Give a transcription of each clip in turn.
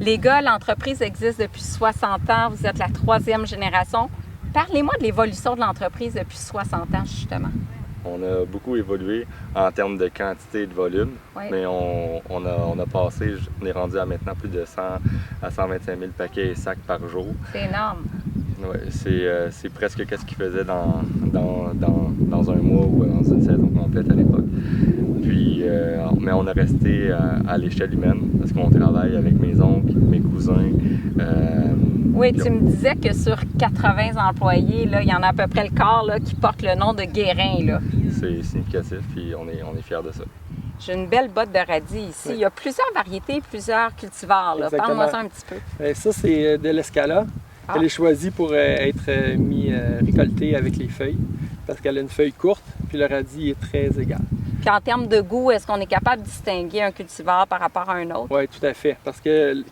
Les gars, l'entreprise existe depuis 60 ans. Vous êtes la 3e génération. Parlez-moi de l'évolution de l'entreprise depuis 60 ans, justement. On a beaucoup évolué en termes de quantité et de volume, Oui. mais on a passé, on est rendu à maintenant plus de 100 à 125 000 paquets et sacs par jour. C'est énorme. Ouais, c'est presque ce qu'ils faisaient dans un mois ou dans une saison complète à l'époque. Puis, mais on a resté à l'échelle humaine parce qu'on travaille avec mes oncles, mes cousins. Oui, tu me disais que sur 80 employés, là, il y en a à peu près le quart là, qui porte le nom de Guérin. Là. C'est significatif, puis on est fiers de ça. J'ai une belle botte de radis ici. Oui. Il y a plusieurs variétés, plusieurs cultivars. Parle-moi ça un petit peu. Ça, c'est de l'Escala. Elle est choisie pour être récoltée avec les feuilles parce qu'elle a une feuille courte, puis le radis est très égal. Puis en termes de goût, est-ce qu'on est capable de distinguer un cultivar par rapport à un autre? Oui, tout à fait. Parce que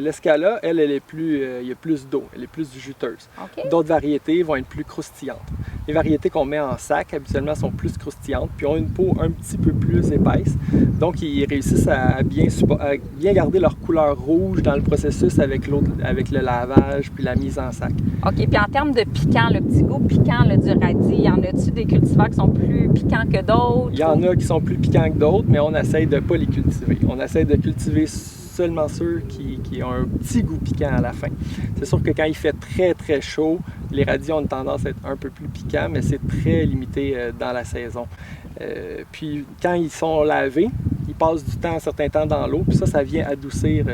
l'Escala, elle est plus, il y a plus d'eau, elle est plus juteuse. Okay. D'autres variétés vont être plus croustillantes. Les variétés qu'on met en sac, habituellement, sont plus croustillantes, puis ont une peau un petit peu plus épaisse. Donc, ils réussissent à bien garder leur couleur rouge dans le processus avec le lavage puis la mise en sac. OK. Puis en termes de piquant, le petit goût piquant là, du radis, y en a-tu des cultivars qui sont plus piquants que d'autres? Il y en a qui sont plus piquants que d'autres, mais on essaie de ne pas les cultiver. On essaie de cultiver seulement ceux qui ont un petit goût piquant à la fin. C'est sûr que quand il fait très, très chaud, les radis ont une tendance à être un peu plus piquants, mais c'est très limité dans la saison. Puis quand ils sont lavés, ils passent un certain temps dans l'eau, puis ça vient adoucir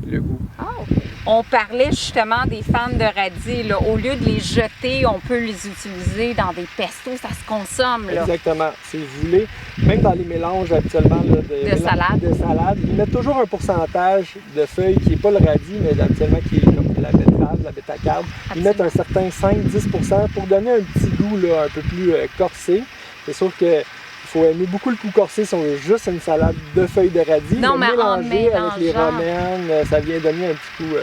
le goût. Oh. On parlait justement des fans de radis. Là. Au lieu de les jeter, on peut les utiliser dans des pestos, ça se consomme. Là. Exactement. Si vous voulez, même dans les mélanges habituellement là, de salade, ils mettent toujours un pourcentage de feuilles qui n'est pas le radis, mais habituellement qui est comme la betterave, la bétacarde. Ils mettent un certain 5-10% pour donner un petit goût là, un peu plus corsé. C'est sûr que il faut aimer beaucoup le goût corsé si on veut juste une salade de feuilles de radis. Non, mais mélanger avec les romaines, ça vient donner un petit coup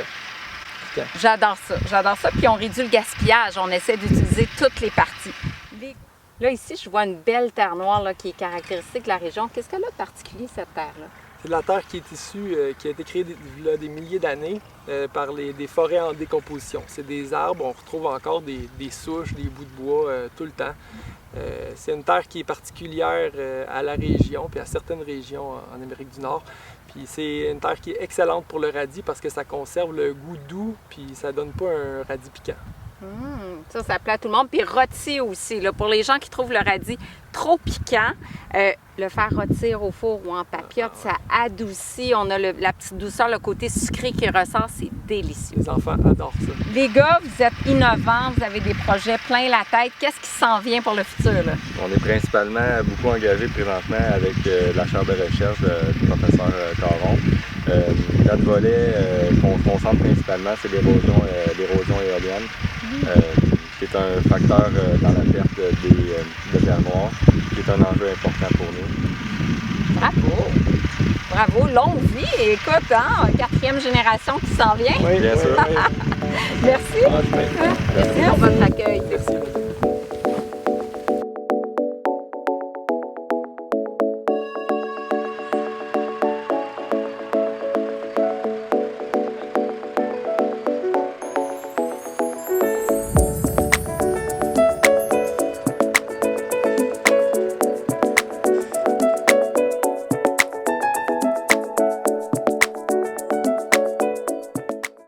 piquant. J'adore ça. J'adore ça. Puis on réduit le gaspillage. On essaie d'utiliser toutes les parties. Là, ici, je vois une belle terre noire là, qui est caractéristique de la région. Qu'est-ce qu'elle a de particulier, cette terre-là? C'est de la terre qui est issue, qui a été créée il y a des milliers d'années par des forêts en décomposition. C'est des arbres, on retrouve encore des souches, des bouts de bois tout le temps. C'est une terre qui est particulière à la région, puis à certaines régions en Amérique du Nord. Puis c'est une terre qui est excellente pour le radis parce que ça conserve le goût doux, puis ça donne pas un radis piquant. Ça plaît à tout le monde. Puis rôti aussi, là, pour les gens qui trouvent le radis trop piquant, le faire rôtir au four ou en papillote, ça adoucit. On a la petite douceur, le côté sucré qui ressort, c'est délicieux. Les enfants adorent ça. Les gars, vous êtes innovants, vous avez des projets plein la tête. Qu'est-ce qui s'en vient pour le futur, là? On est principalement beaucoup engagés présentement avec la chaire de recherche du professeur Caron. Notre volet qu'on concentre principalement, c'est l'érosion éolienne, qui est un facteur dans la perte de terre noire, qui est un enjeu important pour nous. Bravo! Bravo! Longue vie! Écoute, hein, 4e génération qui s'en vient. Oui, bien sûr. Oui. Merci. Merci pour votre accueil. Merci.